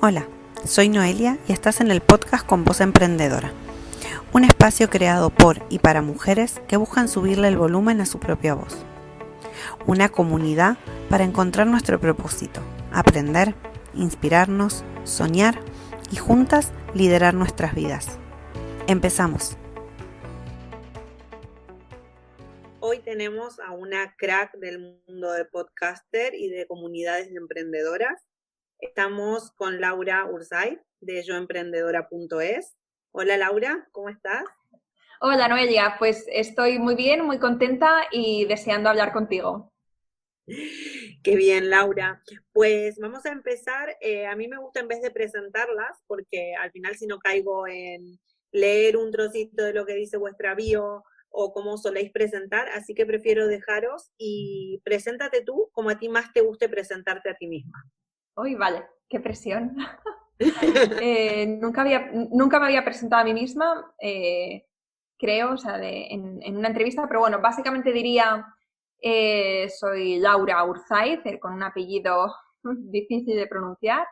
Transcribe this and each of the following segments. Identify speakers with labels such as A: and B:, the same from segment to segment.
A: Hola, soy Noelia y estás en el podcast Con Voz Emprendedora, un espacio creado por y para mujeres que buscan subirle el volumen a su propia voz. Una comunidad para encontrar nuestro propósito, aprender, inspirarnos, soñar y juntas liderar nuestras vidas. Empezamos. Hoy tenemos a una crack del mundo de podcaster y de comunidades de emprendedoras. Estamos con Laura Urzaiz de yoemprendedora.es. Hola Laura, ¿cómo estás?
B: Hola Noelia, pues estoy muy bien, muy contenta y deseando hablar contigo.
A: Qué bien, Laura. Pues vamos a empezar. A mí me gusta en vez de presentarlas, porque al final si no caigo en leer un trocito de lo que dice vuestra bio o cómo soléis presentar, así que prefiero dejaros y preséntate tú como a ti más te guste presentarte a ti misma.
B: Uy, vale, qué presión. Nunca me había presentado a mí misma, creo, o sea, en una entrevista, pero bueno, básicamente diría, soy Laura Urzaiz, con un apellido difícil de pronunciar.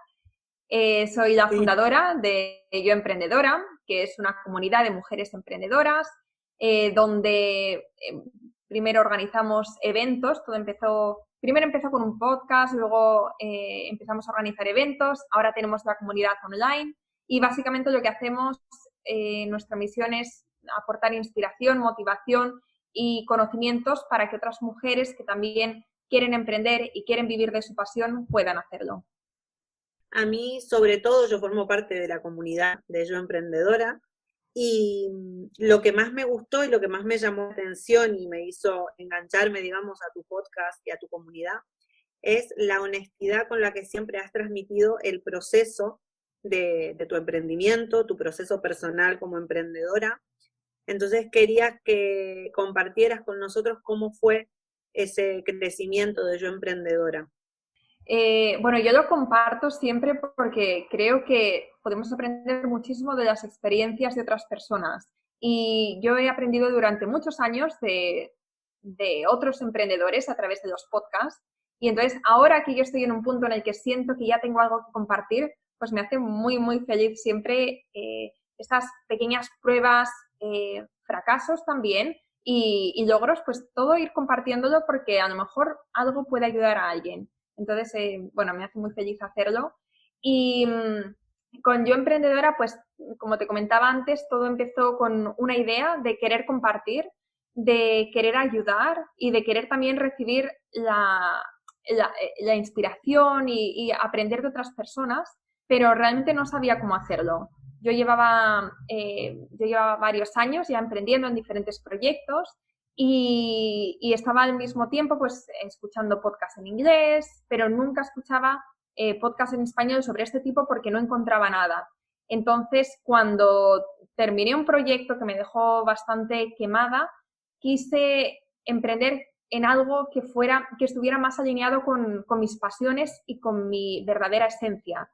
B: Soy la
A: Sí.
B: fundadora de Yo Emprendedora, que es una comunidad de mujeres emprendedoras, donde primero organizamos eventos. Primero empezó con un podcast, luego empezamos a organizar eventos, ahora tenemos la comunidad online y básicamente lo que hacemos, nuestra misión es aportar inspiración, motivación y conocimientos para que otras mujeres que también quieren emprender y quieren vivir de su pasión puedan hacerlo.
A: A mí, sobre todo, yo formo parte de la comunidad de Yo Emprendedora y lo que más me gustó y lo que más me llamó la atención y me hizo engancharme, digamos, a tu podcast y a tu comunidad es la honestidad con la que siempre has transmitido el proceso de tu emprendimiento, tu proceso personal como emprendedora. Entonces quería que compartieras con nosotros cómo fue ese crecimiento de Yo Emprendedora.
B: Bueno, yo lo comparto siempre porque creo que podemos aprender muchísimo de las experiencias de otras personas. Y yo he aprendido durante muchos años de otros emprendedores a través de los podcasts. Y entonces ahora que yo estoy en un punto en el que siento que ya tengo algo que compartir, pues me hace muy, muy feliz siempre estas pequeñas pruebas, fracasos también y logros, pues todo ir compartiéndolo porque a lo mejor algo puede ayudar a alguien. Entonces, bueno, me hace muy feliz hacerlo. Y con Yo Emprendedora, pues como te comentaba antes, todo empezó con una idea de querer compartir, de querer ayudar y de querer también recibir la inspiración y aprender de otras personas, pero realmente no sabía cómo hacerlo. Yo llevaba varios años ya emprendiendo en diferentes proyectos y estaba al mismo tiempo pues escuchando podcasts en inglés, pero nunca escuchaba podcasts en español sobre este tipo porque no encontraba nada. Entonces, cuando terminé un proyecto que me dejó bastante quemada, quise emprender en algo que estuviera más alineado con mis pasiones y con mi verdadera esencia.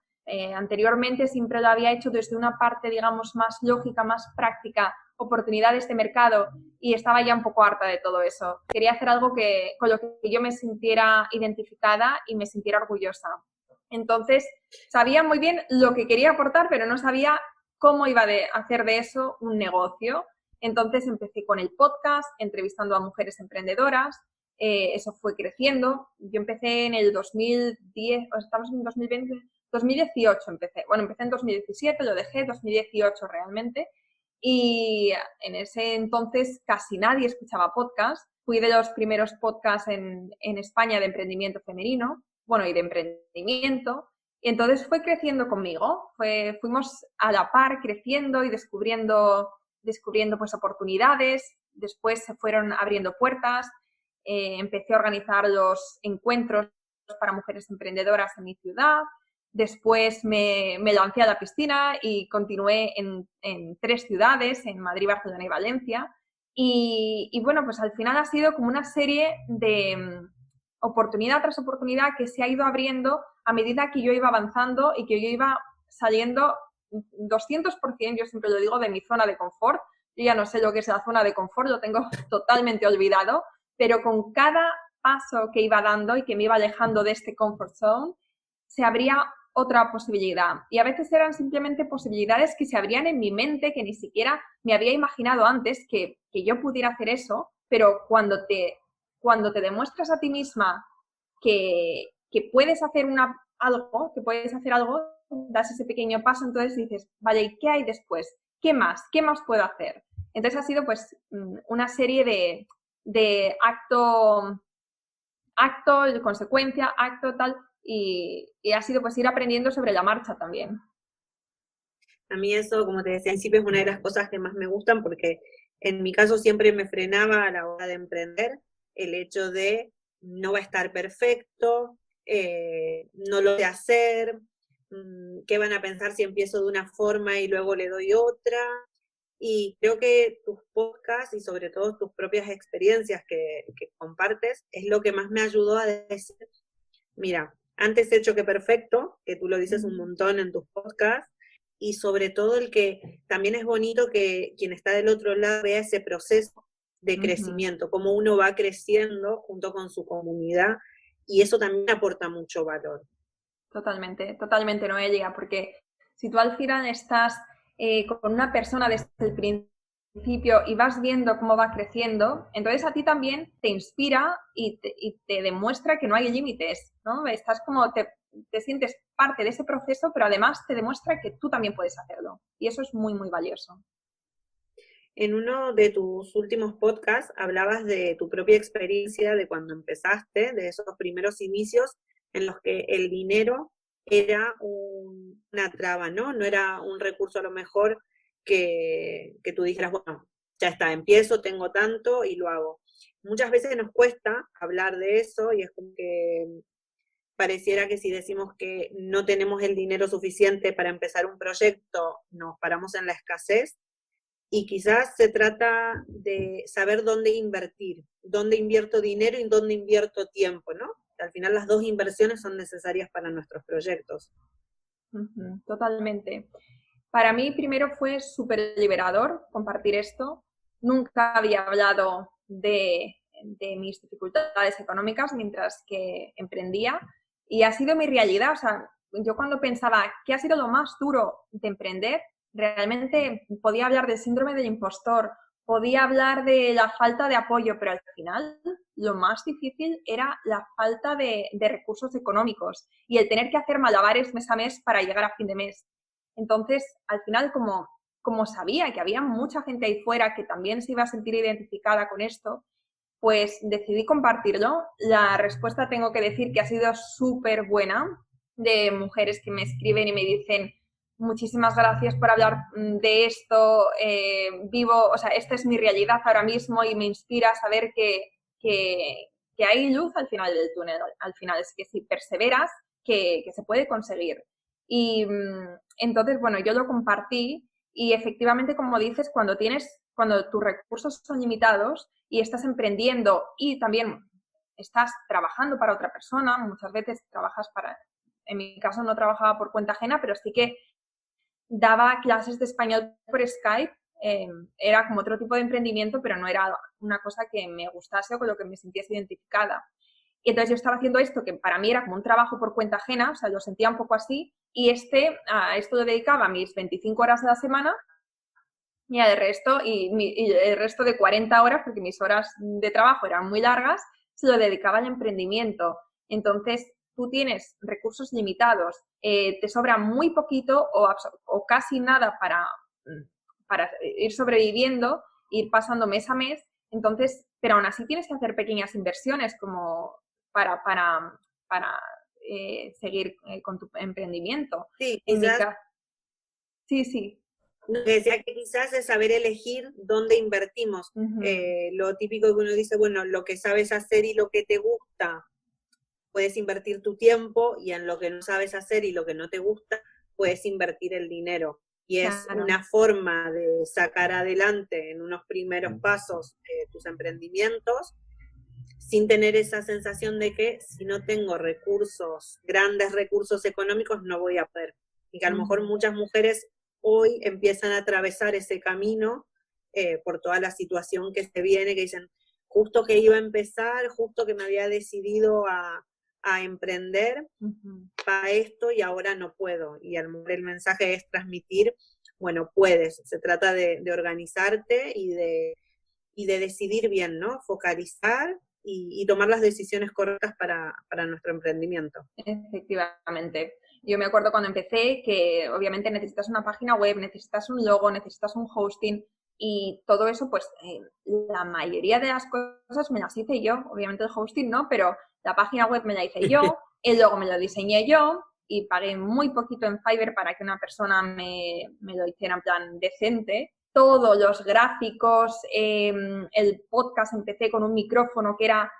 B: Anteriormente siempre lo había hecho desde una parte, digamos, más lógica, más práctica, oportunidades de mercado, y estaba ya un poco harta de todo eso. Quería hacer algo con lo que yo me sintiera identificada y me sintiera orgullosa. Entonces, sabía muy bien lo que quería aportar, pero no sabía cómo iba a hacer de eso un negocio. Entonces empecé con el podcast, entrevistando a mujeres emprendedoras. Eso fue creciendo. Yo empecé en el 2010, estamos en 2020, 2018 empecé. Bueno, empecé en 2017, lo dejé, 2018 realmente. Y en ese entonces casi nadie escuchaba podcast. Fui de los primeros podcasts en España de emprendimiento femenino, bueno, y de emprendimiento. Y entonces fue creciendo conmigo. Fuimos a la par creciendo y descubriendo pues oportunidades. Después se fueron abriendo puertas. Empecé a organizar los encuentros para mujeres emprendedoras en mi ciudad. Después me lancé a la piscina y continué en 3 ciudades, en Madrid, Barcelona y Valencia. Y bueno, pues al final ha sido como una serie de oportunidad tras oportunidad que se ha ido abriendo a medida que yo iba avanzando y que yo iba saliendo 200%, yo siempre lo digo, de mi zona de confort. Yo ya no sé lo que es la zona de confort, lo tengo totalmente olvidado, pero con cada paso que iba dando y que me iba alejando de este comfort zone, se abría otra posibilidad. Y a veces eran simplemente posibilidades que se abrían en mi mente, que ni siquiera me había imaginado antes que yo pudiera hacer eso, pero cuando te demuestras a ti misma que puedes hacer algo, que puedes hacer algo, das ese pequeño paso, entonces dices, vale, ¿y qué hay después? ¿Qué más? ¿Qué más puedo hacer? Entonces ha sido pues una serie de acto, consecuencia, acto tal, y ha sido pues ir aprendiendo sobre la marcha también.
A: A mí eso, como te decía al principio, es una de las cosas que más me gustan porque en mi caso siempre me frenaba a la hora de emprender el hecho de no va a estar perfecto, no lo sé hacer, qué van a pensar si empiezo de una forma y luego le doy otra. Y creo que tus podcasts y sobre todo tus propias experiencias que compartes es lo que más me ayudó a decir, mira, antes hecho que perfecto, que tú lo dices un montón en tus podcasts, y sobre todo el que también es bonito que quien está del otro lado vea ese proceso de crecimiento, cómo uno va creciendo junto con su comunidad, y eso también aporta mucho valor.
B: Totalmente, totalmente, Noelia, porque si tú al final estás con una persona desde el principio y vas viendo cómo va creciendo, entonces a ti también te inspira y te demuestra que no hay límites, ¿no? Estás como, te sientes parte de ese proceso, pero además te demuestra que tú también puedes hacerlo. Y eso es muy, muy valioso.
A: En uno de tus últimos podcasts hablabas de tu propia experiencia de cuando empezaste, de esos primeros inicios en los que el dinero era una traba, ¿no? No era un recurso a lo mejor que tú dijeras, bueno, ya está, empiezo, tengo tanto y lo hago. Muchas veces nos cuesta hablar de eso y es como que pareciera que si decimos que no tenemos el dinero suficiente para empezar un proyecto, nos paramos en la escasez. Y quizás se trata de saber dónde invertir, dónde invierto dinero y dónde invierto tiempo, ¿no? Al final las dos inversiones son necesarias para nuestros proyectos.
B: Totalmente. Para mí primero fue súper liberador compartir esto. Nunca había hablado de mis dificultades económicas mientras que emprendía y ha sido mi realidad. O sea, yo cuando pensaba qué ha sido lo más duro de emprender, realmente podía hablar del síndrome del impostor, podía hablar de la falta de apoyo, pero al final lo más difícil era la falta de recursos económicos y el tener que hacer malabares mes a mes para llegar a fin de mes. Entonces, al final, como sabía que había mucha gente ahí fuera que también se iba a sentir identificada con esto, pues decidí compartirlo. La respuesta tengo que decir que ha sido súper buena, de mujeres que me escriben y me dicen muchísimas gracias por hablar de esto, vivo, o sea, esta es mi realidad ahora mismo y me inspira a saber que hay luz al final del túnel, al final es que si perseveras, que se puede conseguir. Y entonces, bueno, yo lo compartí y efectivamente, como dices, cuando tus recursos son limitados y estás emprendiendo y también estás trabajando para otra persona, muchas veces trabajas en mi caso no trabajaba por cuenta ajena, pero sí que daba clases de español por Skype, era como otro tipo de emprendimiento, pero no era una cosa que me gustase o con lo que me sintiese identificada. Y entonces yo estaba haciendo esto que para mí era como un trabajo por cuenta ajena, o sea, lo sentía un poco así, y a esto lo dedicaba mis 25 horas a la semana y el resto de 40 horas, porque mis horas de trabajo eran muy largas, se lo dedicaba al emprendimiento. Entonces, tú tienes recursos limitados, te sobra muy poquito o casi nada para ir sobreviviendo, ir pasando mes a mes, entonces, pero aún así tienes que hacer pequeñas inversiones como para seguir con tu emprendimiento.
A: Sí,
B: En mi
A: quizás,
B: caso, sí.
A: decía que quizás es saber elegir dónde invertimos. Lo típico que uno dice, bueno, lo que sabes hacer y lo que te gusta, puedes invertir tu tiempo, y en lo que no sabes hacer y lo que no te gusta, puedes invertir el dinero. Y es
B: Claro.
A: una forma de sacar adelante en unos primeros pasos tus emprendimientos, sin tener esa sensación de que si no tengo recursos, grandes recursos económicos, no voy a poder. Y que a lo mejor muchas mujeres hoy empiezan a atravesar ese camino por toda la situación que se viene, que dicen, justo que iba a empezar, justo que me había decidido a a emprender para esto y ahora no puedo. Y a lo mejor el mensaje es transmitir, bueno, puedes. Se trata de organizarte y de decidir bien, ¿no? Focalizar y tomar las decisiones correctas para nuestro emprendimiento.
B: Efectivamente. Yo me acuerdo cuando empecé que obviamente necesitas una página web, necesitas un logo, necesitas un hosting y todo eso, pues la mayoría de las cosas me las hice yo. Obviamente el hosting no, pero la página web me la hice yo, el logo me lo diseñé yo y pagué muy poquito en Fiverr para que una persona me lo hiciera en plan decente. Todos los gráficos, el podcast empecé con un micrófono que era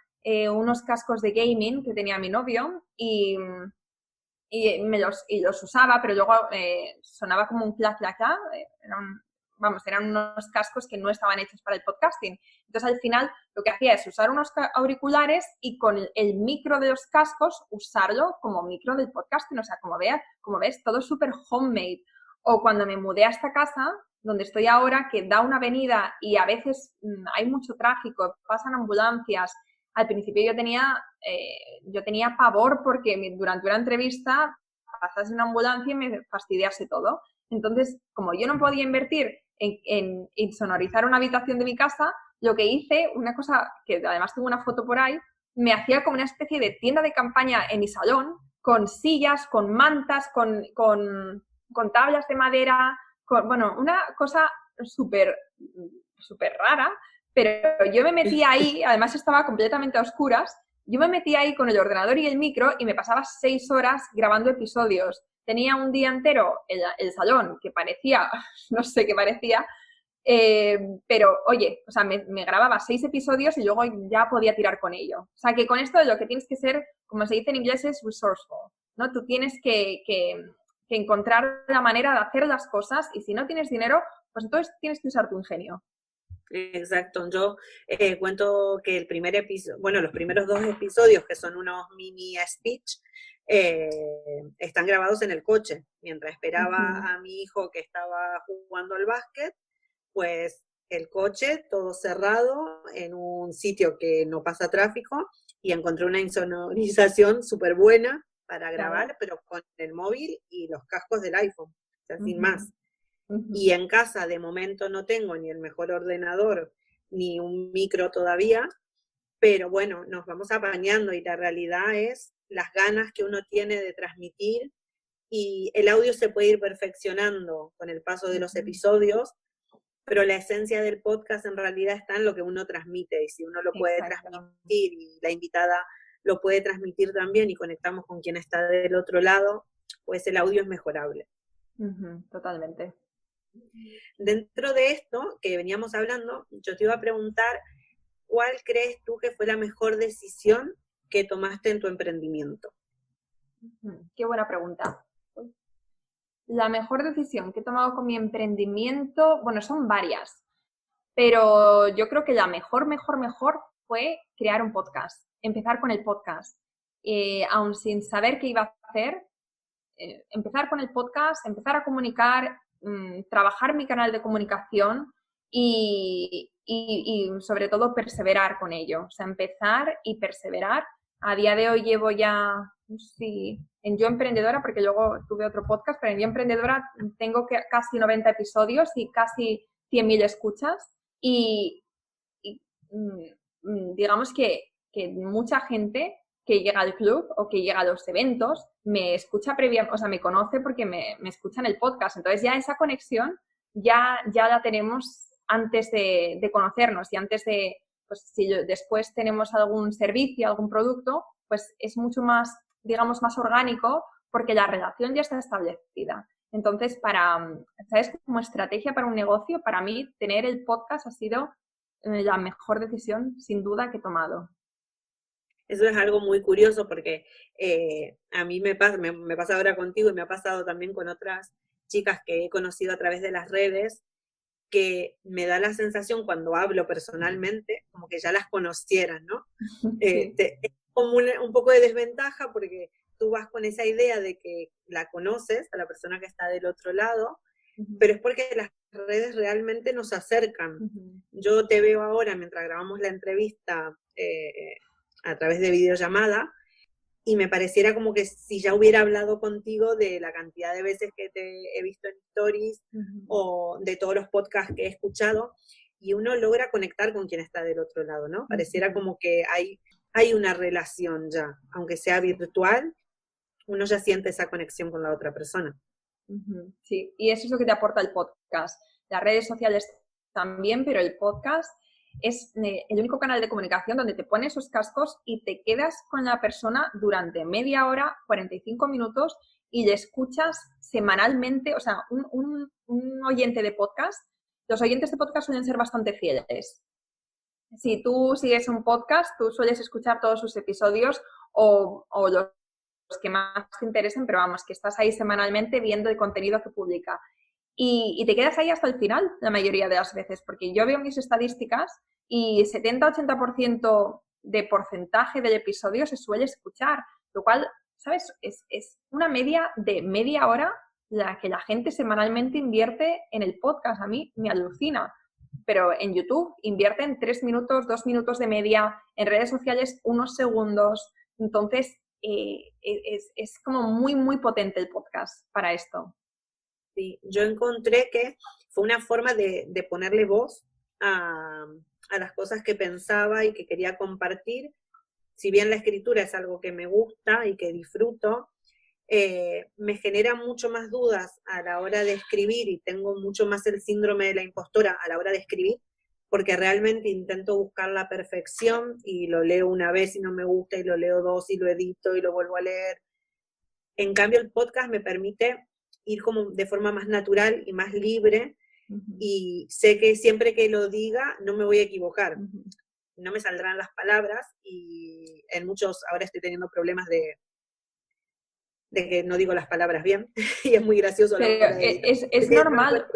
B: unos cascos de gaming que tenía mi novio y los usaba, pero luego sonaba como un clac, clac, clac. Eran unos cascos que no estaban hechos para el podcasting. Entonces, al final, lo que hacía es usar unos auriculares y con el micro de los cascos usarlo como micro del podcasting. O sea, como ves, todo súper homemade. O cuando me mudé a esta casa, donde estoy ahora, que da una avenida y a veces hay mucho tráfico, pasan ambulancias. Al principio yo tenía pavor porque durante una entrevista pasase una ambulancia y me fastidiase todo. Entonces, como yo no podía invertir en insonorizar una habitación de mi casa, lo que hice, una cosa que además tengo una foto por ahí, me hacía como una especie de tienda de campaña en mi salón, con sillas, con mantas, con tablas de madera, bueno, una cosa súper rara, pero yo me metí ahí, además estaba completamente a oscuras, yo me metí ahí con el ordenador y el micro y me pasaba 6 horas grabando episodios. Tenía un día entero el salón que parecía, no sé qué parecía, pero oye, o sea, me grababa 6 episodios y luego ya podía tirar con ello. O sea, que con esto lo que tienes que ser, como se dice en inglés, es resourceful, ¿no? Tú tienes que encontrar la manera de hacer las cosas y si no tienes dinero, pues entonces tienes que usar tu ingenio.
A: Exacto, yo cuento que el primer episodio, bueno, los primeros 2 episodios, que son unos mini speech, están grabados en el coche. Mientras esperaba a mi hijo que estaba jugando al básquet, pues el coche todo cerrado en un sitio que no pasa tráfico y encontré una insonorización súper buena para grabar, pero con el móvil y los cascos del iPhone, o sea, sin más. Y en casa de momento no tengo ni el mejor ordenador ni un micro todavía, pero bueno, nos vamos apañando y la realidad es las ganas que uno tiene de transmitir y el audio se puede ir perfeccionando con el paso de los episodios, pero la esencia del podcast en realidad está en lo que uno transmite y si uno lo puede transmitir y la invitada lo puede transmitir también y conectamos con quien está del otro lado, pues el audio es mejorable.
B: Totalmente.
A: Dentro de esto que veníamos hablando, yo te iba a preguntar, ¿cuál crees tú que fue la mejor decisión que tomaste en tu emprendimiento?
B: Qué buena pregunta. La mejor decisión que he tomado con mi emprendimiento, bueno, son varias, pero yo creo que la mejor fue crear un podcast, empezar con el podcast. Aún sin saber qué iba a hacer, empezar con el podcast, empezar a comunicar, trabajar mi canal de comunicación y sobre todo perseverar con ello. O sea, empezar y perseverar. A día de hoy llevo ya, sí, en Yo Emprendedora, porque luego tuve otro podcast, pero en Yo Emprendedora tengo casi 90 episodios y casi 100.000 escuchas y digamos que mucha gente que llega al club o que llega a los eventos me escucha o sea, me conoce porque me escucha en el podcast. Entonces ya esa conexión ya la tenemos antes de conocernos y antes de, pues si después tenemos algún servicio, algún producto, pues es mucho más, digamos, más orgánico porque la relación ya está establecida. Entonces, ¿sabes? Como estrategia para un negocio, para mí tener el podcast ha sido la mejor decisión, sin duda, que he tomado.
A: Eso es algo muy curioso porque a mí me pasa ahora contigo y me ha pasado también con otras chicas que he conocido a través de las redes, que me da la sensación cuando hablo personalmente, como que ya las conocieran, ¿no?
B: Sí.
A: Es como un poco de desventaja porque tú vas con esa idea de que la conoces a la persona que está del otro lado, pero es porque las redes realmente nos acercan. Yo te veo ahora mientras grabamos la entrevista a través de videollamada y me pareciera como que si ya hubiera hablado contigo de la cantidad de veces que te he visto en stories o de todos los podcasts que he escuchado, y uno logra conectar con quien está del otro lado, ¿no? Pareciera como que hay una relación ya, aunque sea virtual, uno ya siente esa conexión con la otra persona.
B: Sí, y eso es lo que te aporta el podcast. Las redes sociales también, pero el podcast es el único canal de comunicación donde te pones esos cascos y te quedas con la persona durante media hora, 45 minutos y le escuchas semanalmente. O sea, un oyente de podcast, los oyentes de podcast suelen ser bastante fieles. Si tú sigues un podcast, tú sueles escuchar todos sus episodios o los que más te interesen, pero vamos, que estás ahí semanalmente viendo el contenido que publica. Y te quedas ahí hasta el final, la mayoría de las veces, porque yo veo mis estadísticas y 70-80% de porcentaje del episodio se suele escuchar, lo cual, ¿sabes? Es una media de media hora la que la gente semanalmente invierte en el podcast. A mí me alucina. Pero en YouTube invierten 3 minutos, 2 minutos de media, en redes sociales unos segundos. Entonces, es como muy, muy potente el podcast para esto.
A: Sí, yo encontré que fue una forma de ponerle voz a las cosas que pensaba y que quería compartir. Si bien la escritura es algo que me gusta y que disfruto, me genera mucho más dudas a la hora de escribir y tengo mucho más el síndrome de la impostora a la hora de escribir, porque realmente intento buscar la perfección y lo leo una vez y no me gusta y lo leo dos y lo edito y lo vuelvo a leer. En cambio, el podcast me permite ir como de forma más natural y más libre y sé que siempre que lo diga no me voy a equivocar. No me saldrán las palabras y en muchos, ahora estoy teniendo problemas de que no digo las palabras bien y es muy gracioso.
B: Pero es normal.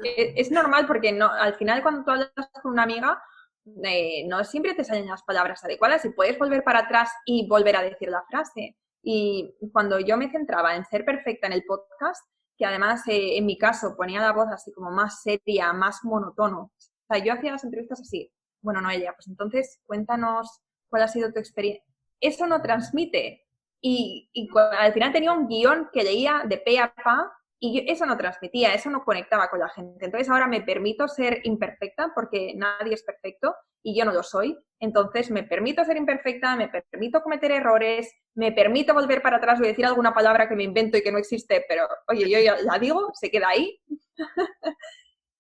B: Es normal porque no, al final cuando tú hablas con una amiga no siempre te salen las palabras adecuadas y puedes volver para atrás y volver a decir la frase. Y cuando yo me centraba en ser perfecta en el podcast, que además en mi caso ponía la voz así como más seria, más monotono. O sea, yo hacía las entrevistas así. Bueno, Noelia, pues entonces cuéntanos cuál ha sido tu experiencia. Eso no transmite. Y al final tenía un guión que leía de pe a pa y eso no transmitía, eso no conectaba con la gente. Entonces ahora me permito ser imperfecta porque nadie es perfecto y yo no lo soy. Entonces me permito ser imperfecta, me permito cometer errores, me permito volver para atrás o decir alguna palabra que me invento y que no existe, pero oye, yo ya la digo, se queda ahí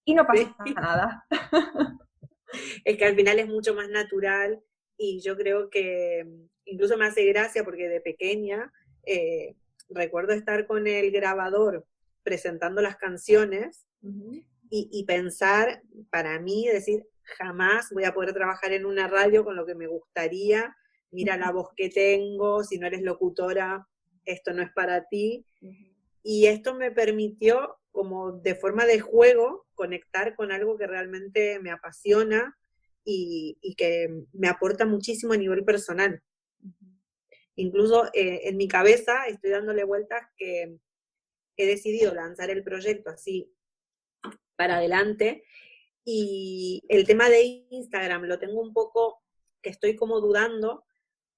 B: y no pasa nada.
A: Es que al final es mucho más natural y yo creo que incluso me hace gracia porque de pequeña recuerdo estar con el grabador presentando las canciones y pensar, para mí, decir, jamás voy a poder trabajar en una radio con lo que me gustaría, mira la voz que tengo, si no eres locutora, esto no es para ti. Y esto me permitió, como de forma de juego, conectar con algo que realmente me apasiona y que me aporta muchísimo a nivel personal. Incluso en mi cabeza estoy dándole vueltas que he decidido lanzar el proyecto así para adelante y el tema de Instagram lo tengo un poco que estoy como dudando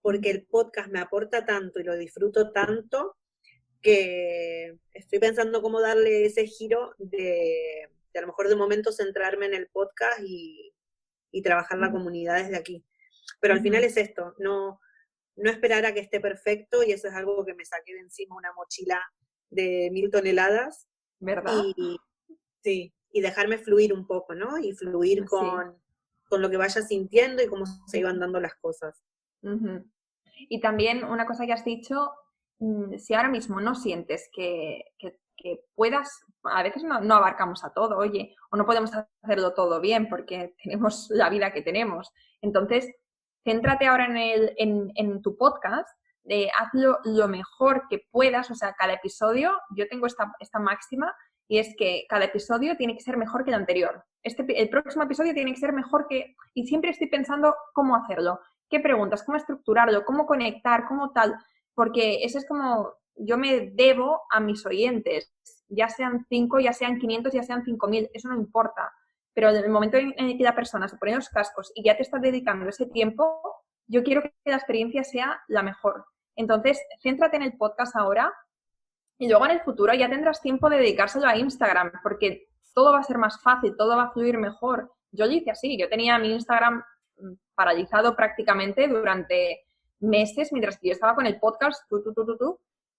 A: porque el podcast me aporta tanto y lo disfruto tanto que estoy pensando cómo darle ese giro de a lo mejor de momento centrarme en el podcast y trabajar la comunidad desde aquí. Pero al final es esto, no esperar a que esté perfecto y eso es algo que me saqué de encima una mochila de 1000 toneladas.
B: ¿Verdad?
A: Y dejarme fluir un poco, ¿no? Y fluir con lo que vaya sintiendo y cómo se iban dando las cosas.
B: Y también una cosa que has dicho, si ahora mismo no sientes que puedas, a veces no abarcamos a todo, oye, o no podemos hacerlo todo bien porque tenemos la vida que tenemos. Entonces, céntrate ahora en tu podcast, hazlo lo mejor que puedas, o sea, cada episodio, yo tengo esta máxima, y es que cada episodio tiene que ser mejor que el anterior. El próximo episodio tiene que ser mejor que... Y siempre estoy pensando cómo hacerlo, qué preguntas, cómo estructurarlo, cómo conectar, cómo tal, porque eso es como yo me debo a mis oyentes, ya sean 5, ya sean 500, ya sean 5000, eso no importa. Pero en el momento en el que la persona se pone los cascos y ya te está dedicando ese tiempo, yo quiero que la experiencia sea la mejor. Entonces, céntrate en el podcast ahora y luego en el futuro ya tendrás tiempo de dedicárselo a Instagram, porque todo va a ser más fácil, todo va a fluir mejor. Yo lo hice así, yo tenía mi Instagram paralizado prácticamente durante meses mientras que yo estaba con el podcast,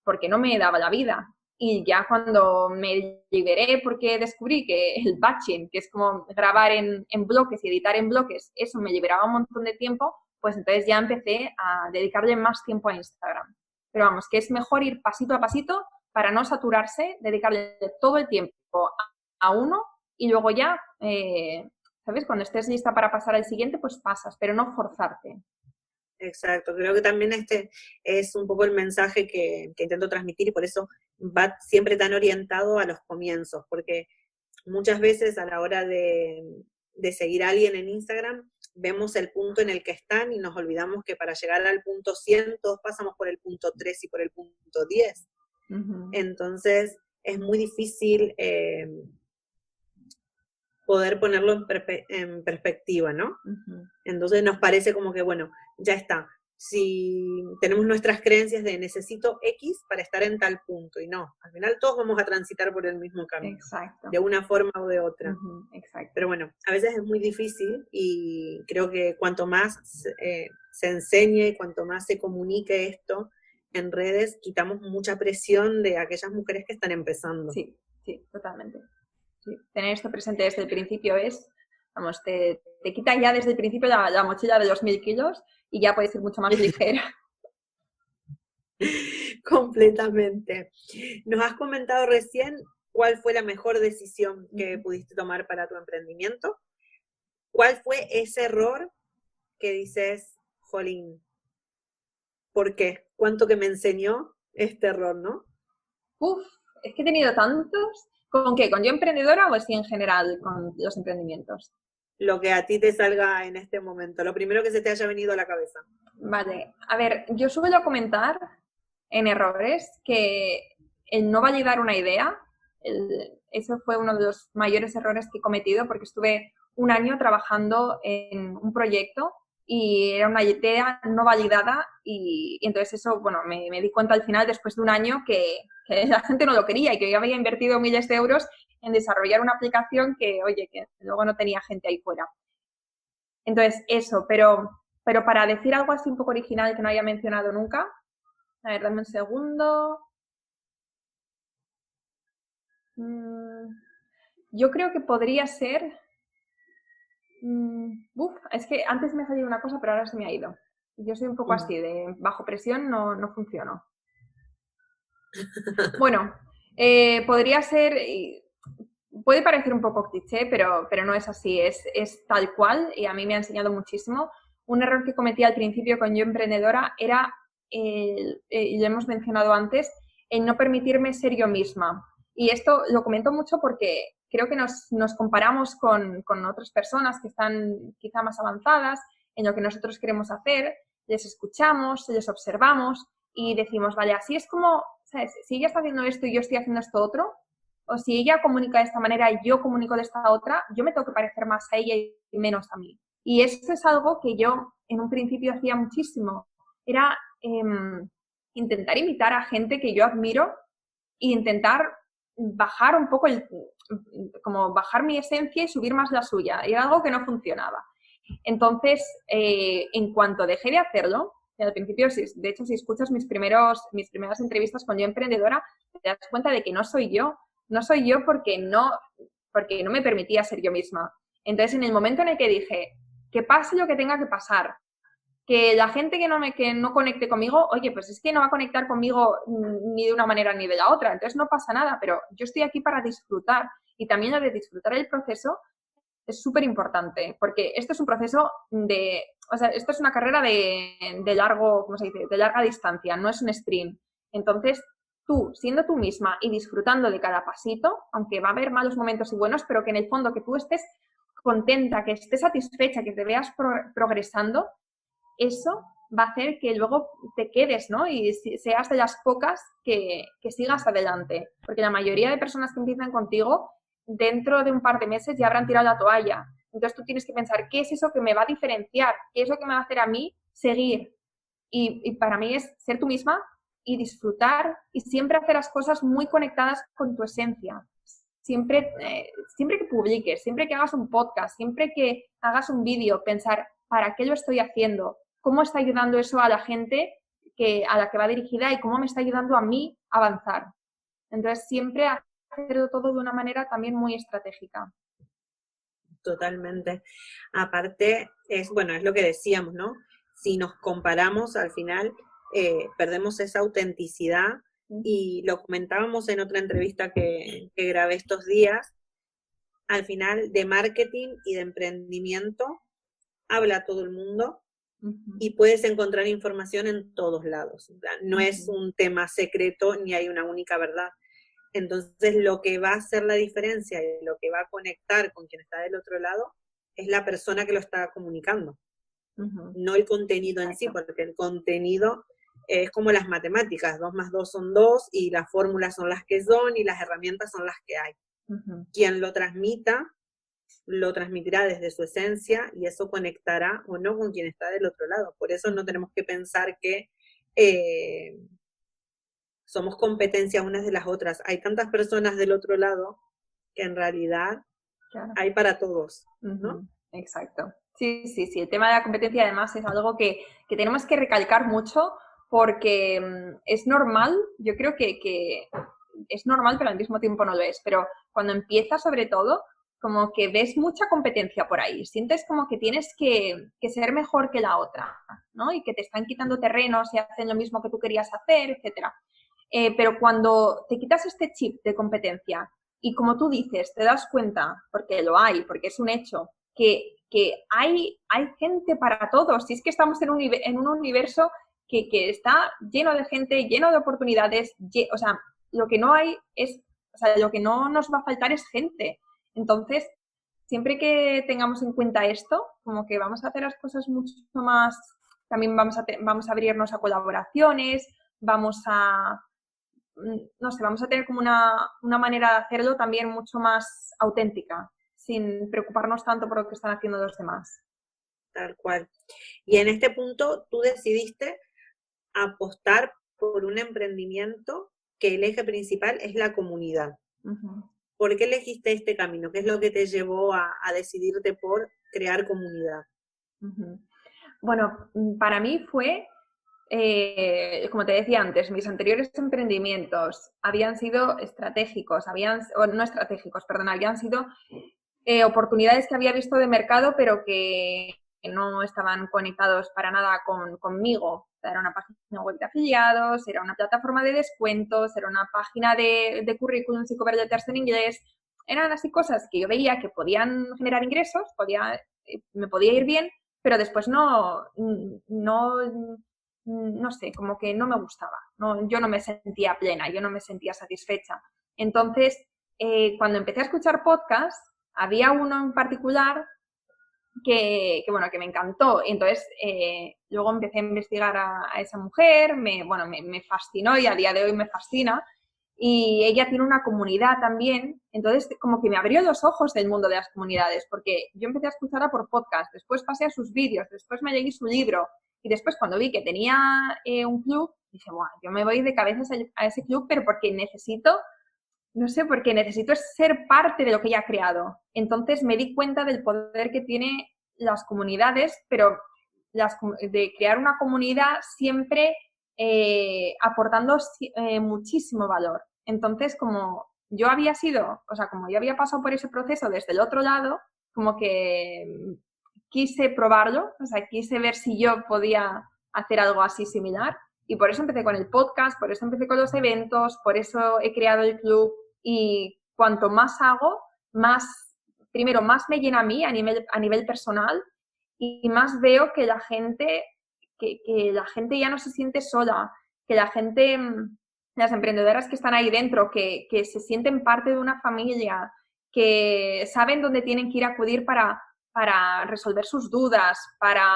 B: porque no me daba la vida. Y ya cuando me liberé, porque descubrí que el batching, que es como grabar en bloques y editar en bloques, eso me liberaba un montón de tiempo, pues entonces ya empecé a dedicarle más tiempo a Instagram. Pero vamos, que es mejor ir pasito a pasito para no saturarse, dedicarle todo el tiempo a uno y luego ya, ¿sabes? Cuando estés lista para pasar al siguiente, pues pasas, pero no forzarte.
A: Exacto, creo que también este es un poco el mensaje que intento transmitir y por eso va siempre tan orientado a los comienzos, porque muchas veces a la hora de seguir a alguien en Instagram, vemos el punto en el que están y nos olvidamos que para llegar al punto 100 todos pasamos por el punto 3 y por el punto 10. Entonces es muy difícil poder ponerlo en perspectiva, ¿no? Entonces nos parece como que, bueno, ya está. Si tenemos nuestras creencias de necesito X para estar en tal punto, y no, al final todos vamos a transitar por el mismo camino,
B: exacto,
A: de una forma o de otra.
B: Exacto.
A: Pero bueno, a veces es muy difícil y creo que cuanto más se enseñe y cuanto más se comunique esto en redes, quitamos mucha presión de aquellas mujeres que están empezando.
B: Sí, totalmente. Sí. Tener esto presente desde el principio es, vamos, te quita ya desde el principio la mochila de los 1000 kilos y ya puedes ir mucho más ligera.
A: Completamente. Nos has comentado recién cuál fue la mejor decisión que pudiste tomar para tu emprendimiento. ¿Cuál fue ese error que dices, jolín, ¿por qué? ¿Cuánto que me enseñó este error, no?
B: Es que he tenido tantos. ¿Con qué? ¿Con yo emprendedora o así en general con los emprendimientos?
A: Lo que a ti te salga en este momento, lo primero que se te haya venido a la cabeza.
B: Vale, a ver, yo suelo comentar en errores que el no validar una idea, eso fue uno de los mayores errores que he cometido porque estuve un año trabajando en un proyecto y era una idea no validada y entonces eso, bueno, me di cuenta al final después de un año que la gente no lo quería y que yo había invertido miles de euros en desarrollar una aplicación que, oye, que luego no tenía gente ahí fuera. Entonces, eso, pero para decir algo así un poco original que no haya mencionado nunca, a ver, dame un segundo. Yo creo que podría ser... es que antes me ha salido una cosa, pero ahora se me ha ido. Yo soy un poco así, de bajo presión no funciono. Bueno, podría ser... Puede parecer un poco cliché, pero no es así, es tal cual y a mí me ha enseñado muchísimo. Un error que cometí al principio con Yo Emprendedora era, y lo hemos mencionado antes, el no permitirme ser yo misma. Y esto lo comento mucho porque creo que nos comparamos con otras personas que están quizá más avanzadas en lo que nosotros queremos hacer, les escuchamos, les observamos y decimos, vale, así es como, ¿sabes? Si ella está haciendo esto y yo estoy haciendo esto otro, o si ella comunica de esta manera y yo comunico de esta otra, yo me tengo que parecer más a ella y menos a mí. Y esto es algo que yo en un principio hacía muchísimo. Era intentar imitar a gente que yo admiro e intentar bajar un poco, como bajar mi esencia y subir más la suya. Y era algo que no funcionaba. Entonces, en cuanto dejé de hacerlo, al principio, de hecho, si escuchas mis primeras entrevistas con Yo Emprendedora, te das cuenta de que no soy yo. No soy yo porque no me permitía ser yo misma. Entonces, en el momento en el que dije, que pase lo que tenga que pasar, que la gente que no conecte conmigo, oye, pues es que no va a conectar conmigo ni de una manera ni de la otra, entonces no pasa nada, pero yo estoy aquí para disfrutar y también lo de disfrutar el proceso es súper importante, porque esto es un proceso esto es una carrera de largo, ¿cómo se dice?, de larga distancia, no es un sprint. Entonces, tú, siendo tú misma y disfrutando de cada pasito, aunque va a haber malos momentos y buenos, pero que en el fondo que tú estés contenta, que estés satisfecha, que te veas progresando, eso va a hacer que luego te quedes, ¿no? Y seas de las pocas que sigas adelante. Porque la mayoría de personas que empiezan contigo, dentro de un par de meses ya habrán tirado la toalla. Entonces tú tienes que pensar, ¿qué es eso que me va a diferenciar? ¿Qué es lo que me va a hacer a mí seguir? Y para mí es ser tú misma y disfrutar y siempre hacer las cosas muy conectadas con tu esencia. Siempre que publiques, siempre que hagas un podcast, siempre que hagas un vídeo, pensar, ¿para qué lo estoy haciendo? ¿Cómo está ayudando eso a la gente a la que va dirigida y cómo me está ayudando a mí a avanzar? Entonces, siempre hacerlo todo de una manera también muy estratégica.
A: Totalmente. Aparte, es lo que decíamos, ¿no? Si nos comparamos, al final perdemos esa autenticidad, y lo comentábamos en otra entrevista que grabé estos días. Al final, de marketing y de emprendimiento habla todo el mundo, y puedes encontrar información en todos lados. No es un tema secreto ni hay una única verdad. Entonces, lo que va a hacer la diferencia y lo que va a conectar con quien está del otro lado es la persona que lo está comunicando, no el contenido en sí, porque el contenido es como las matemáticas, 2 más 2 son 2 y las fórmulas son las que son y las herramientas son las que hay. Quien lo transmita, lo transmitirá desde su esencia y eso conectará o no con quien está del otro lado. Por eso no tenemos que pensar que somos competencia unas de las otras. Hay tantas personas del otro lado que en realidad hay para todos, ¿no?
B: Exacto. Sí. El tema de la competencia además es algo que tenemos que recalcar mucho porque es normal, yo creo que es normal, pero al mismo tiempo no lo es. Pero cuando empieza, sobre todo, como que ves mucha competencia por ahí. Sientes como que tienes que ser mejor que la otra, ¿no? Y que te están quitando terrenos y hacen lo mismo que tú querías hacer, etcétera. Pero cuando te quitas este chip de competencia y, como tú dices, te das cuenta, porque lo hay, porque es un hecho, que hay gente para todos. Si es que estamos en un universo que está lleno de gente, lleno de oportunidades, o sea, lo que no hay es, o sea, lo que no nos va a faltar es gente. Entonces, siempre que tengamos en cuenta esto, como que vamos a hacer las cosas mucho más, también vamos a abrirnos a colaboraciones, vamos a tener como una manera de hacerlo también mucho más auténtica, sin preocuparnos tanto por lo que están haciendo los demás.
A: Tal cual. Y en este punto tú decidiste apostar por un emprendimiento que el eje principal es la comunidad. ¿Por qué elegiste este camino? ¿Qué es lo que te llevó a decidirte por crear comunidad?
B: Bueno, para mí fue, como te decía antes, mis anteriores emprendimientos habían sido estratégicos, habían sido oportunidades que había visto de mercado, pero que no estaban conectados para nada conmigo. Era una página web de afiliados, era una plataforma de descuentos, era una página de currículums y cover letters en inglés. Eran así cosas que yo veía que podían generar ingresos, me podía ir bien, pero después no sé, como que no me gustaba. Yo no me sentía plena, yo no me sentía satisfecha. Entonces, cuando empecé a escuchar podcasts, había uno en particular que me encantó. Entonces, luego empecé a investigar a esa mujer, me fascinó y a día de hoy me fascina. Y ella tiene una comunidad también, entonces como que me abrió los ojos del mundo de las comunidades, porque yo empecé a escucharla por podcast, después pasé a sus vídeos, después me leí su libro, y después cuando vi que tenía un club, dije, bueno, yo me voy de cabeza a ese club, pero porque necesito ser parte de lo que ella ha creado. Entonces me di cuenta del poder que tiene las comunidades, pero de crear una comunidad siempre aportando muchísimo valor. Entonces, como yo había pasado por ese proceso desde el otro lado, como que quise probarlo, o sea, quise ver si yo podía hacer algo así similar. Y por eso empecé con el podcast, por eso empecé con los eventos, por eso he creado el club. Y cuanto más hago, primero más me llena a mí a nivel personal, y más veo que la gente ya no se siente sola, que la gente, las emprendedoras que están ahí dentro, que se sienten parte de una familia, que saben dónde tienen que ir a acudir para resolver sus dudas, para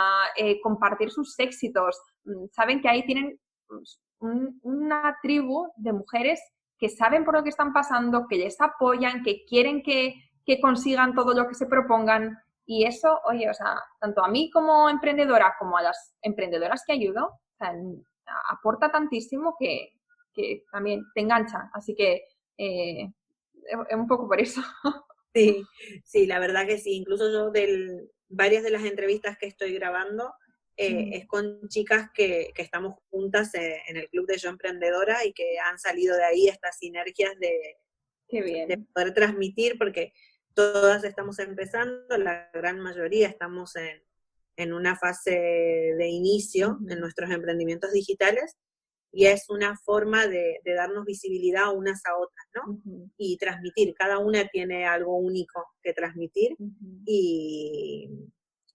B: compartir sus éxitos. Saben que ahí tienen una tribu de mujeres que saben por lo que están pasando, que les apoyan, que quieren que consigan todo lo que se propongan. Y eso, oye, o sea, tanto a mí como emprendedora como a las emprendedoras que ayudo, sea, aporta tantísimo que también te engancha. Así que es un poco por eso.
A: Sí, sí, la verdad que sí. Incluso yo varias de las entrevistas que estoy grabando es con chicas que estamos juntas en el Club de Yo Emprendedora y que han salido de ahí estas sinergias
B: Qué
A: de
B: bien.
A: poder transmitir, porque todas estamos empezando, la gran mayoría estamos en una fase de inicio en nuestros emprendimientos digitales, y es una forma de darnos visibilidad unas a otras, ¿no? Y transmitir, cada una tiene algo único que transmitir, y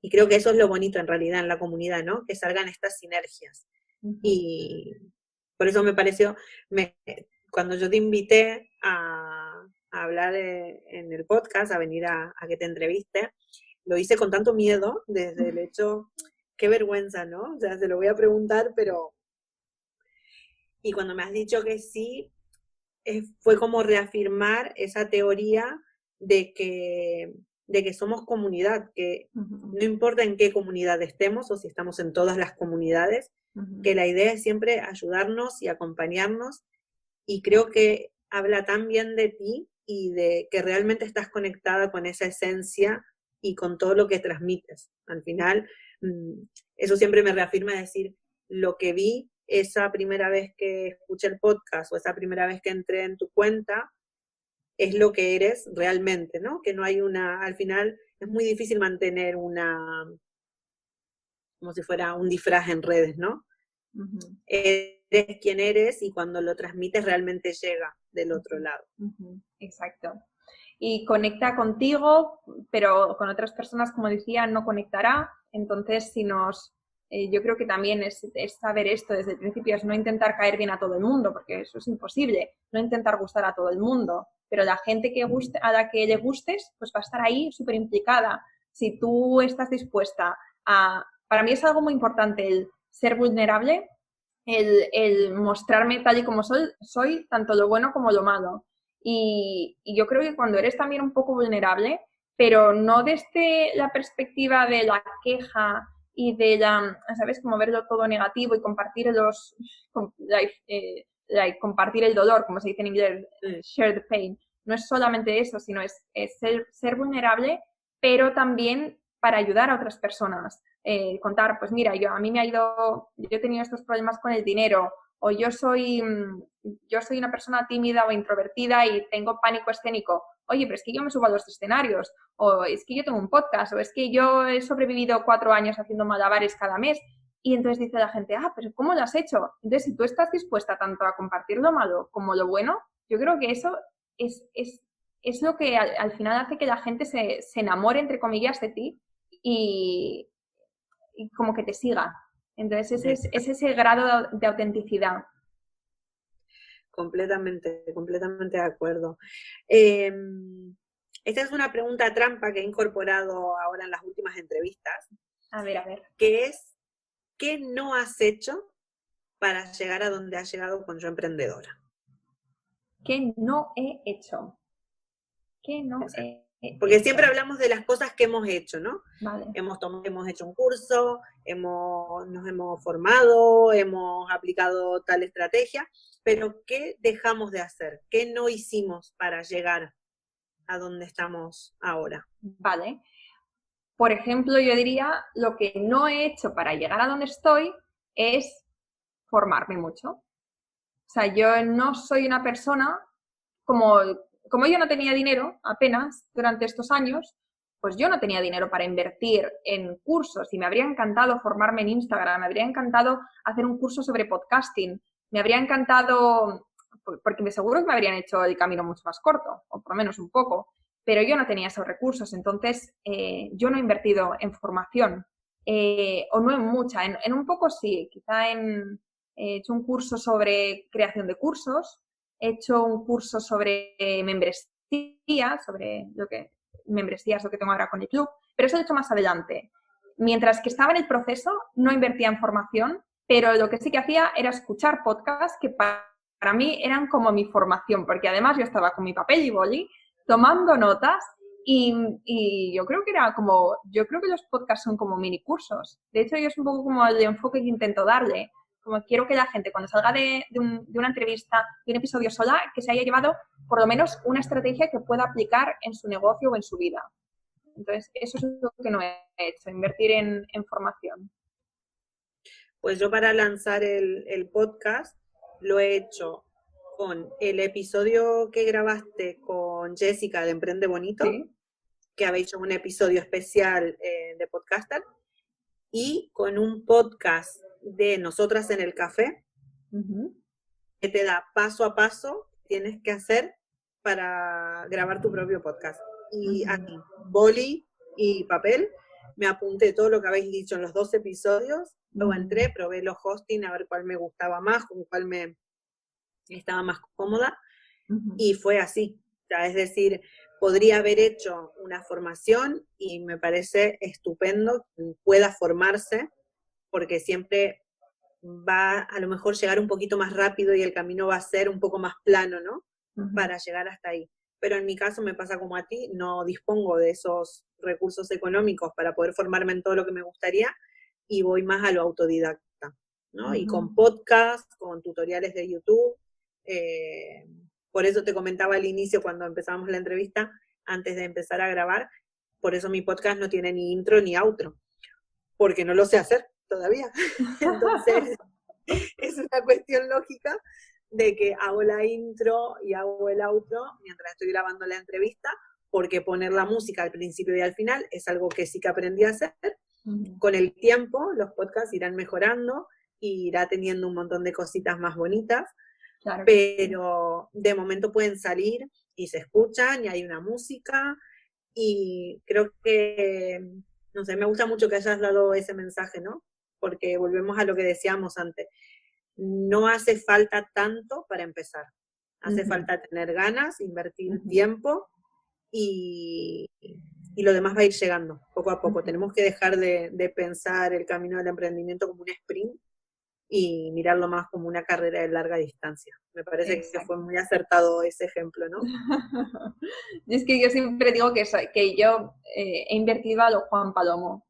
A: creo que eso es lo bonito en realidad en la comunidad, ¿no? Que salgan estas sinergias. Y por eso me pareció, cuando yo te invité a hablar en el podcast, a venir a que te entreviste, lo hice con tanto miedo, desde el hecho, qué vergüenza, ¿no? O sea, se lo voy a preguntar, pero... Y cuando me has dicho que sí, fue como reafirmar esa teoría de que somos comunidad, que no importa en qué comunidad estemos o si estamos en todas las comunidades, que la idea es siempre ayudarnos y acompañarnos, y creo que habla tan bien de ti y de que realmente estás conectada con esa esencia y con todo lo que transmites. Al final, eso siempre me reafirma decir, lo que vi esa primera vez que escuché el podcast o esa primera vez que entré en tu cuenta, es lo que eres realmente, ¿no? Que no hay al final es muy difícil mantener como si fuera un disfraz en redes, ¿no? Eres quien eres y cuando lo transmites realmente llega del otro lado.
B: Exacto. Y conecta contigo, pero con otras personas, como decía, no conectará. Entonces, yo creo que también es saber esto desde el principio, es no intentar caer bien a todo el mundo, porque eso es imposible, no intentar gustar a todo el mundo, pero la gente a la que le gustes, pues va a estar ahí súper implicada. Si tú estás dispuesta para mí es algo muy importante el ser vulnerable, el mostrarme tal y como soy, tanto lo bueno como lo malo. Y yo creo que cuando eres también un poco vulnerable, pero no desde la perspectiva de la queja y de ¿sabes? Como verlo todo negativo y compartir compartir el dolor, como se dice en inglés, share the pain. No es solamente eso, sino es ser vulnerable, pero también para ayudar a otras personas. Contar, pues mira, yo he tenido estos problemas con el dinero, o yo soy una persona tímida o introvertida y tengo pánico escénico. Oye, pero es que yo me subo a los escenarios, o es que yo tengo un podcast, o es que yo he sobrevivido 4 años haciendo malabares cada mes. Y entonces dice la gente, pero ¿cómo lo has hecho? Entonces, si tú estás dispuesta tanto a compartir lo malo como lo bueno, yo creo que eso es lo que al final hace que la gente se enamore, entre comillas, de ti y como que te siga. Entonces, es ese grado de autenticidad.
A: Completamente de acuerdo. Esta es una pregunta trampa que he incorporado ahora en las últimas entrevistas.
B: A ver.
A: Que es, ¿qué no has hecho para llegar a donde has llegado con Yo Emprendedora?
B: ¿Qué no he hecho?
A: Porque siempre hablamos de las cosas que hemos hecho, ¿no?
B: Vale.
A: Hemos hecho un curso, nos hemos formado, hemos aplicado tal estrategia, pero ¿qué dejamos de hacer? ¿Qué no hicimos para llegar a donde estamos ahora?
B: Vale. Por ejemplo, yo diría, lo que no he hecho para llegar a donde estoy es formarme mucho. O sea, yo no soy una persona, como yo no tenía dinero apenas durante estos años, pues yo no tenía dinero para invertir en cursos y me habría encantado formarme en Instagram, me habría encantado hacer un curso sobre podcasting, me habría encantado, porque me seguro que me habrían hecho el camino mucho más corto, o por lo menos un poco, pero yo no tenía esos recursos, entonces yo no he invertido en formación, o no en mucha, en un poco sí, quizá he hecho un curso sobre creación de cursos, he hecho un curso sobre membresía, sobre membresía es lo que tengo ahora con el club, pero eso lo he hecho más adelante. Mientras que estaba en el proceso, no invertía en formación, pero lo que sí que hacía era escuchar podcasts que para mí eran como mi formación, porque además yo estaba con mi papel y boli tomando notas y yo creo que los podcasts son como mini cursos. De hecho, yo es un poco como el enfoque que intento darle. Como quiero que la gente cuando salga de una entrevista, de un episodio sola, que se haya llevado por lo menos una estrategia que pueda aplicar en su negocio o en su vida. Entonces, eso es lo que no he hecho, invertir en formación.
A: Pues yo para lanzar el podcast lo he hecho con el episodio que grabaste con Jessica de Emprende Bonito,
B: ¿Sí?
A: que habéis hecho un episodio especial de podcaster, y con un podcast de Nosotras en el Café, que te da paso a paso que tienes que hacer para grabar tu propio podcast. Y aquí, boli y papel, me apunté todo lo que habéis dicho en los 2 episodios, luego entré, probé los hosting a ver cuál me gustaba más, con cuál me estaba más cómoda, y fue así. O sea, es decir, podría haber hecho una formación y me parece estupendo que pueda formarse, porque siempre va a lo mejor llegar un poquito más rápido y el camino va a ser un poco más plano, ¿no? Para llegar hasta ahí. Pero en mi caso me pasa como a ti, no dispongo de esos recursos económicos para poder formarme en todo lo que me gustaría y voy más a lo autodidacta, ¿no? Y con podcasts, con tutoriales de YouTube. Por eso te comentaba al inicio cuando empezábamos la entrevista, antes de empezar a grabar, por eso mi podcast no tiene ni intro ni outro, porque no lo sé hacer todavía. Entonces, es una cuestión lógica de que hago la intro y hago el outro mientras estoy grabando la entrevista, porque poner la música al principio y al final es algo que sí que aprendí a hacer. Con el tiempo los podcasts irán mejorando y irá teniendo un montón de cositas más bonitas, claro, pero de momento pueden salir y se escuchan y hay una música, y creo que, no sé, me gusta mucho que hayas dado ese mensaje, ¿no? Porque volvemos a lo que decíamos antes, no hace falta tanto para empezar, hace falta tener ganas, invertir tiempo y lo demás va a ir llegando poco a poco. Tenemos que dejar de pensar el camino del emprendimiento como un sprint y mirarlo más como una carrera de larga distancia. Me parece que fue muy acertado ese ejemplo, ¿no?
B: Y es que yo siempre digo que yo he invertido a lo Juan Palomo,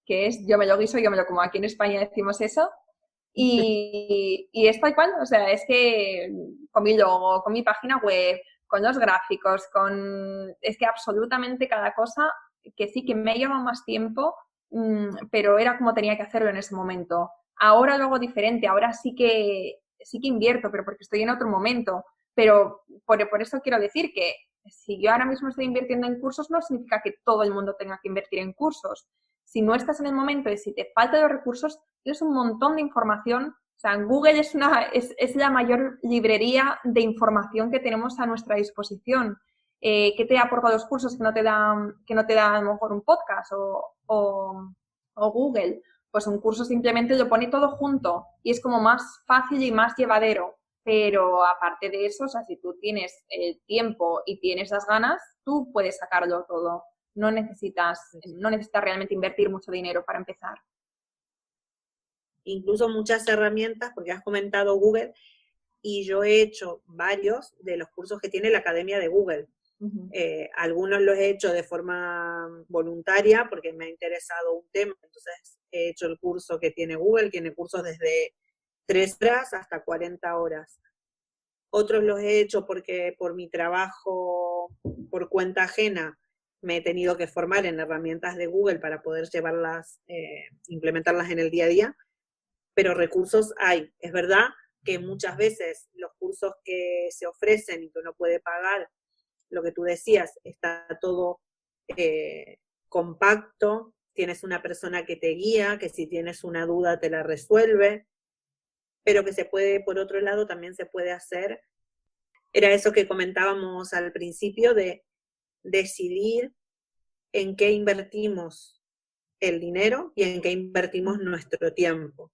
B: que es yo me lo guiso, yo me lo como. Aquí en España decimos eso. Y es tal cual, o sea, es que con mi logo, con mi página web, con los gráficos, es que absolutamente cada cosa, que sí que me lleva más tiempo, pero era como tenía que hacerlo en ese momento. Ahora lo hago diferente, ahora sí que invierto, pero porque estoy en otro momento. Pero por eso quiero decir que si yo ahora mismo estoy invirtiendo en cursos, no significa que todo el mundo tenga que invertir en cursos. Si no estás en el momento y si te faltan los recursos, tienes un montón de información. O sea, en Google es la mayor librería de información que tenemos a nuestra disposición. ¿Qué te aporta los cursos que no te da a lo mejor un podcast o Google? Pues un curso simplemente lo pone todo junto y es como más fácil y más llevadero. Pero aparte de eso, o sea, si tú tienes el tiempo y tienes las ganas, tú puedes sacarlo todo. No necesitas realmente invertir mucho dinero para empezar.
A: Incluso muchas herramientas, porque has comentado Google, y yo he hecho varios de los cursos que tiene la Academia de Google. Algunos los he hecho de forma voluntaria porque me ha interesado un tema, entonces he hecho el curso que tiene Google, tiene cursos desde 3 horas hasta 40 horas. Otros los he hecho porque por mi trabajo por cuenta ajena me he tenido que formar en herramientas de Google para poder llevarlas, implementarlas en el día a día, pero recursos hay. Es verdad que muchas veces los cursos que se ofrecen y que uno puede pagar, lo que tú decías, está todo compacto, tienes una persona que te guía, que si tienes una duda te la resuelve, pero que se puede, por otro lado, también se puede hacer. Era eso que comentábamos al principio, de decidir en qué invertimos el dinero y en qué invertimos nuestro tiempo.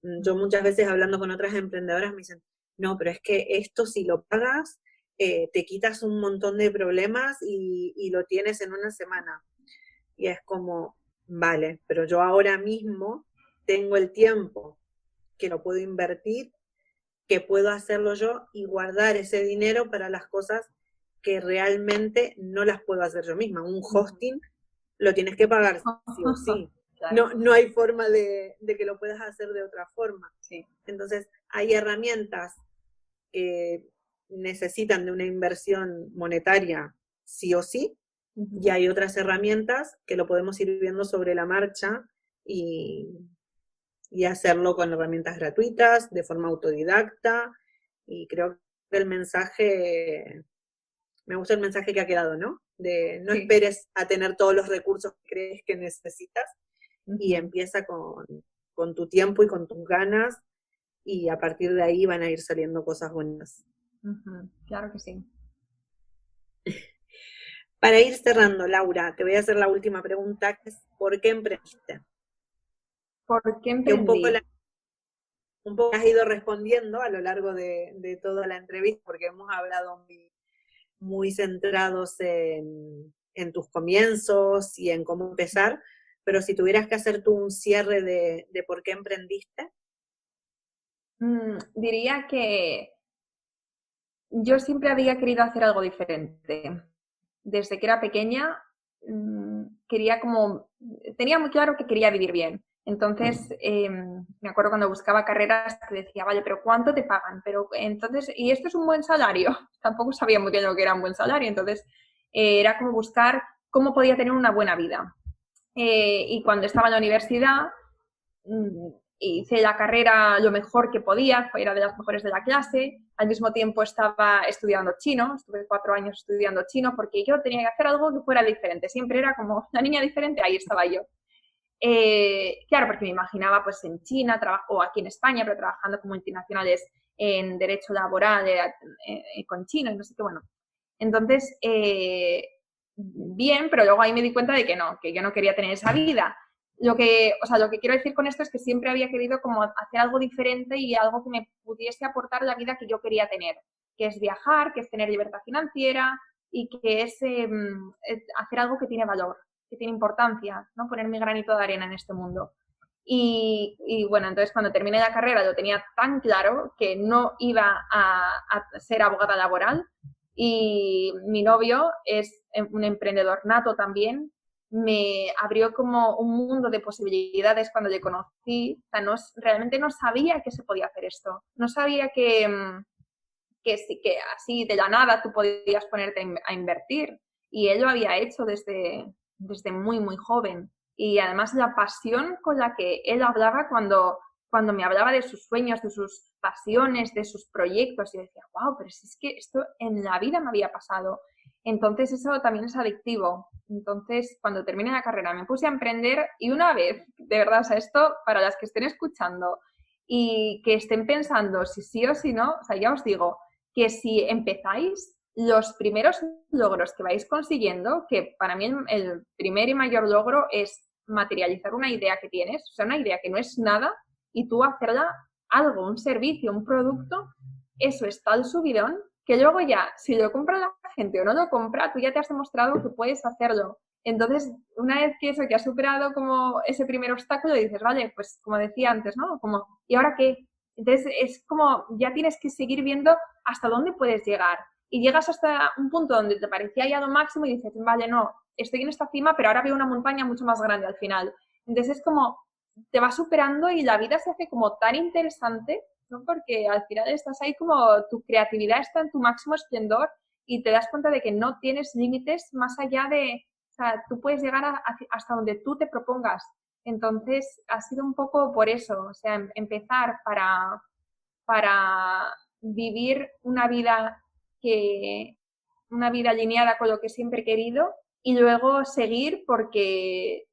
A: Yo muchas veces hablando con otras emprendedoras me dicen, no, pero es que esto si lo pagas, te quitas un montón de problemas y lo tienes en una semana. Y es como, vale, pero yo ahora mismo tengo el tiempo que lo puedo invertir, que puedo hacerlo yo y guardar ese dinero para las cosas que realmente no las puedo hacer yo misma. Un hosting lo tienes que pagar sí o sí.
B: claro.
A: no hay forma de que lo puedas hacer de otra forma.
B: Sí.
A: Entonces, hay herramientas que necesitan de una inversión monetaria sí o sí, y hay otras herramientas que lo podemos ir viendo sobre la marcha y hacerlo con herramientas gratuitas, de forma autodidacta, y creo que el mensaje, me gusta el mensaje que ha quedado, ¿no? De no
B: Sí.
A: esperes a tener todos los recursos que crees que necesitas, y
B: Ujú.
A: empieza con tu tiempo y con tus ganas, y a partir de ahí van a ir saliendo cosas buenas.
B: Ujú. Claro que sí.
A: Para ir cerrando, Laura, te voy a hacer la última pregunta, que es ¿por qué emprendiste?
B: ¿Por qué
A: Que un poco
B: emprendí?
A: has ido respondiendo a lo largo de toda la entrevista, porque hemos hablado muy centrados en tus comienzos y en cómo empezar, pero si tuvieras que hacer tú un cierre de por qué emprendiste.
B: Diría que yo siempre había querido hacer algo diferente. Desde que era pequeña, tenía muy claro que quería vivir bien. Entonces, me acuerdo cuando buscaba carreras que decía, vale, pero ¿cuánto te pagan? Pero entonces, ¿y esto es un buen salario? Tampoco sabía muy bien lo que era un buen salario. Entonces, era como buscar cómo podía tener una buena vida. Y cuando estaba en la universidad, hice la carrera lo mejor que podía, era de las mejores de la clase. Al mismo tiempo estaba estudiando chino, estuve 4 años estudiando chino porque yo tenía que hacer algo que fuera diferente. Siempre era como la niña diferente, ahí estaba yo. Claro, porque me imaginaba pues en China, o aquí en España, pero trabajando con multinacionales en derecho laboral con chino y no sé qué, bueno. Entonces, bien, pero luego ahí me di cuenta de que yo no quería tener esa vida. Lo que quiero decir con esto es que siempre había querido como hacer algo diferente y algo que me pudiese aportar la vida que yo quería tener, que es viajar, que es tener libertad financiera y que es hacer algo que tiene valor, que tiene importancia, ¿no? Poner mi granito de arena en este mundo. Y bueno, entonces cuando terminé la carrera lo tenía tan claro que no iba a ser abogada laboral, y mi novio es un emprendedor nato también. Me abrió como un mundo de posibilidades cuando le conocí. O sea, realmente no sabía que se podía hacer esto. No sabía que así de la nada tú podías ponerte a invertir. Y él lo había hecho desde muy, muy joven. Y además la pasión con la que él hablaba cuando me hablaba de sus sueños, de sus pasiones, de sus proyectos, yo decía, wow, pero si es que esto en la vida me había pasado. Entonces eso también es adictivo. Entonces cuando terminé la carrera me puse a emprender y una vez, de verdad, o sea, esto para las que estén escuchando y que estén pensando si sí o si no, o sea, ya os digo que si empezáis, los primeros logros que vais consiguiendo, que para mí el primer y mayor logro es materializar una idea que tienes, o sea, una idea que no es nada, y tú hacerla algo, un servicio, un producto, eso es tal subidón que luego ya, si lo compra la gente o no lo compra, tú ya te has demostrado que puedes hacerlo. Entonces, una vez que eso, que has superado como ese primer obstáculo, dices, vale, pues como decía antes, ¿no? Como, ¿y ahora qué? Entonces, es como, ya tienes que seguir viendo hasta dónde puedes llegar. Y llegas hasta un punto donde te parecía ya lo máximo y dices, vale, no, estoy en esta cima, pero ahora veo una montaña mucho más grande al final. Entonces, es como, te vas superando y la vida se hace como tan interesante, ¿no? Porque al final estás ahí como tu creatividad está en tu máximo esplendor y te das cuenta de que no tienes límites más allá de, o sea, tú puedes llegar hasta donde tú te propongas. Entonces, ha sido un poco por eso, o sea, empezar para vivir una vida alineada con lo que siempre he querido y luego seguir porque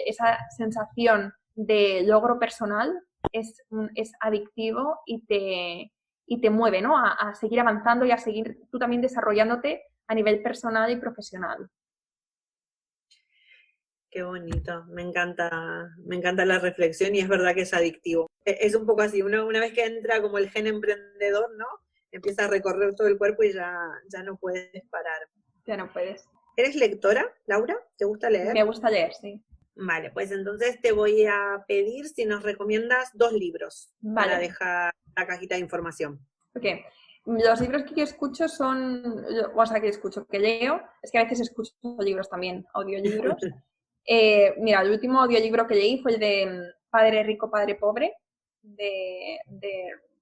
B: esa sensación de logro personal es adictivo y te mueve, ¿no? A seguir avanzando y a seguir tú también desarrollándote a nivel personal y profesional.
A: Qué bonito, me encanta la reflexión y es verdad que es adictivo. Es un poco así, una vez que entra como el gen emprendedor, ¿no? Empieza a recorrer todo el cuerpo y ya no puedes parar.
B: Ya no puedes.
A: ¿Eres lectora, Laura? ¿Te gusta leer?
B: Me gusta leer, sí.
A: Vale, pues entonces te voy a pedir si nos recomiendas 2 libros para
B: Vale.
A: dejar la cajita de información.
B: Ok. Los libros que yo escucho que leo, es que a veces escucho libros también, audiolibros. Mira, el último audiolibro que leí fue el de Padre Rico, Padre Pobre, de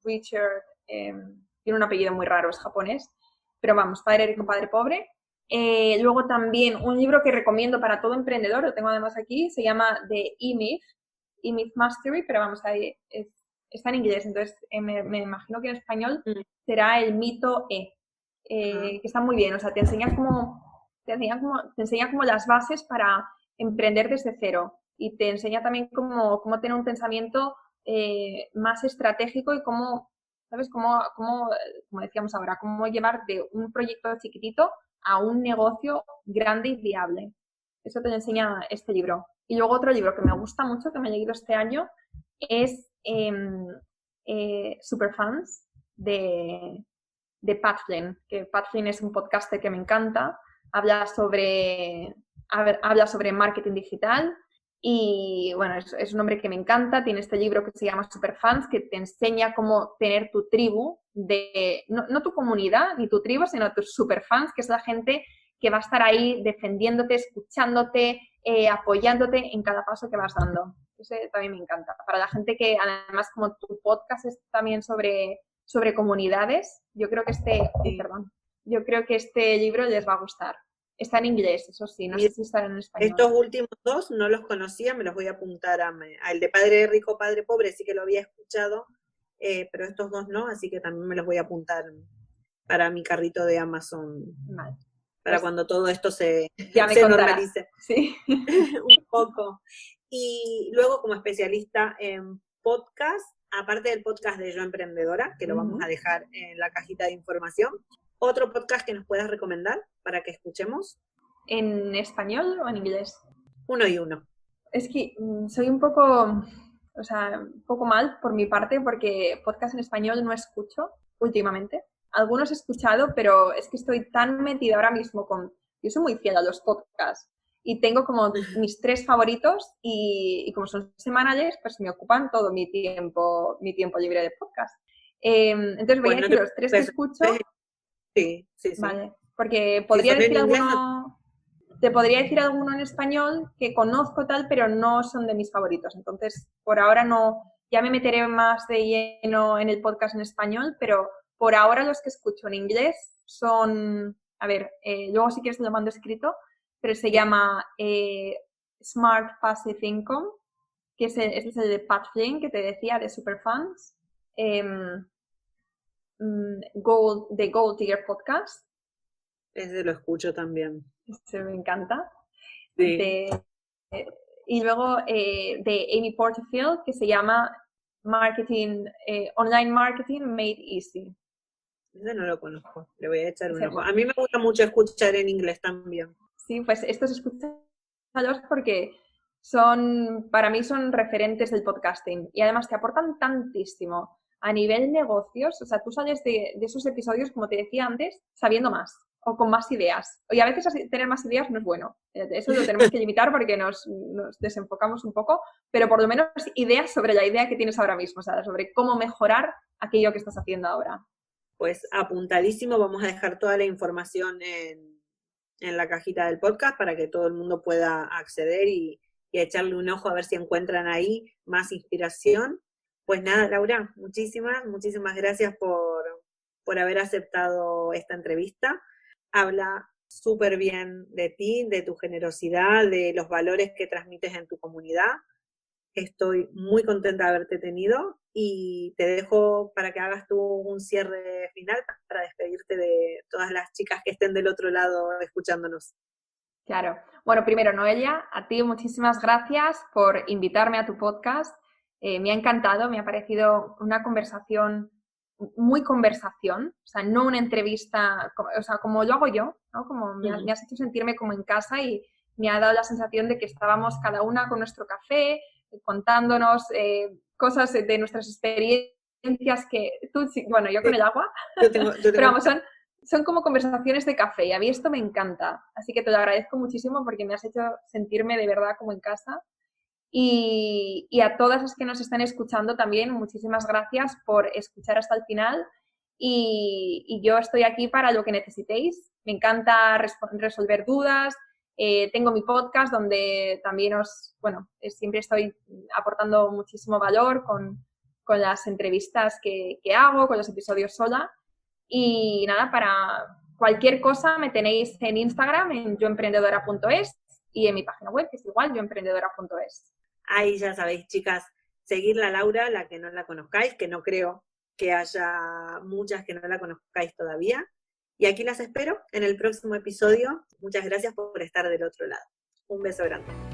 B: Richard, tiene un apellido muy raro, es japonés, pero vamos, Padre Rico, Padre Pobre. Luego también un libro que recomiendo para todo emprendedor, lo tengo además aquí, se llama The E-Myth, E-Myth Mastery, pero vamos, ahí está en inglés, entonces me imagino que en español será el mito que está muy bien, o sea, te enseña como las bases para emprender desde cero y te enseña también cómo tener un pensamiento más estratégico y cómo, ¿sabes? Como decíamos ahora, cómo llevar de un proyecto chiquitito a un negocio grande y viable. Eso te lo enseña este libro. Y luego otro libro que me gusta mucho, que me he leído este año, es Superfans de Pat Flynn, que Pat Flynn es un podcaster que me encanta, habla sobre marketing digital y bueno, es un hombre que me encanta, tiene este libro que se llama Superfans, que te enseña cómo tener tu tribu, no tu comunidad ni tu tribu, sino tus superfans, que es la gente que va a estar ahí defendiéndote, escuchándote, apoyándote en cada paso que vas dando. Eso también me encanta. Para la gente que, además, como tu podcast es también sobre comunidades, yo creo que este libro les va a gustar. Está en inglés, eso sí, no sé si estará en español.
A: Estos últimos dos no los conocía, me los voy a apuntar al de Padre Rico, Padre Pobre, sí que lo había escuchado, pero estos dos no, así que también me los voy a apuntar para mi carrito de Amazon.
B: Vale.
A: Para pues, cuando todo esto se
B: normalice. Sí.
A: Un poco. Y luego, como especialista en podcast, aparte del podcast de Yo Emprendedora, que lo vamos a dejar en la cajita de información, ¿otro podcast que nos puedas recomendar para que escuchemos?
B: ¿En español o en inglés?
A: Uno y uno.
B: Es que soy un poco mal por mi parte, porque podcast en español no escucho últimamente. Algunos he escuchado, pero es que estoy tan metida ahora mismo yo soy muy fiel a los podcasts y tengo como mis 3 favoritos y como son semanales, pues me ocupan todo mi tiempo libre de podcast. Entonces voy a decir los 3 que escucho.
A: Sí.
B: Vale, porque podría decir alguno... Te podría decir alguno en español que conozco tal, pero no son de mis favoritos. Entonces, por ahora no, ya me meteré más de lleno en el podcast en español, pero por ahora los que escucho en inglés son, luego si quieres te lo mando escrito, pero se llama Smart Passive Income, que es el de Pat Flynn, que te decía, de Superfans, The Gold Digger Podcast.
A: Ese lo escucho también.
B: Ese me encanta.
A: Sí.
B: Y luego de Amy Porterfield, que se llama Online Marketing Made Easy.
A: Ese no lo conozco, le voy a echar un ojo. A mí me gusta mucho escuchar en inglés también.
B: Sí, pues estos escúchalos porque para mí son referentes del podcasting y además te aportan tantísimo a nivel negocios. O sea, tú sales de esos episodios, como te decía antes, sabiendo más o con más ideas. Y a veces tener más ideas no es bueno. Eso lo tenemos que limitar porque nos desenfocamos un poco, pero por lo menos ideas sobre la idea que tienes ahora mismo, o sea, sobre cómo mejorar aquello que estás haciendo ahora.
A: Pues apuntadísimo, vamos a dejar toda la información en la cajita del podcast para que todo el mundo pueda acceder y echarle un ojo a ver si encuentran ahí más inspiración. Pues nada, Laura, muchísimas gracias por haber aceptado esta entrevista. Habla súper bien de ti, de tu generosidad, de los valores que transmites en tu comunidad. Estoy muy contenta de haberte tenido y te dejo para que hagas tú un cierre final para despedirte de todas las chicas que estén del otro lado escuchándonos.
B: Claro. Bueno, primero, Noelia, a ti muchísimas gracias por invitarme a tu podcast. Me ha encantado, me ha parecido una conversación, o sea, no una entrevista, o sea, como lo hago yo, ¿no? Como me has hecho sentirme como en casa y me ha dado la sensación de que estábamos cada una con nuestro café, contándonos cosas de nuestras experiencias que tú, bueno, yo con el agua, yo tengo... pero vamos, son como conversaciones de café y a mí esto me encanta, así que te lo agradezco muchísimo porque me has hecho sentirme de verdad como en casa y a todas las que nos están escuchando también, muchísimas gracias por escuchar hasta el final y yo estoy aquí para lo que necesitéis, me encanta resolver dudas, Tengo mi podcast donde también siempre estoy aportando muchísimo valor con las entrevistas que hago, con los episodios sola. Y nada, para cualquier cosa me tenéis en Instagram, en yoemprendedora.es, y en mi página web, que es igual, yoemprendedora.es.
A: Ahí ya sabéis, chicas, seguirla a Laura, la que no la conozcáis, que no creo que haya muchas que no la conozcáis todavía. Y aquí las espero en el próximo episodio. Muchas gracias por estar del otro lado. Un beso grande.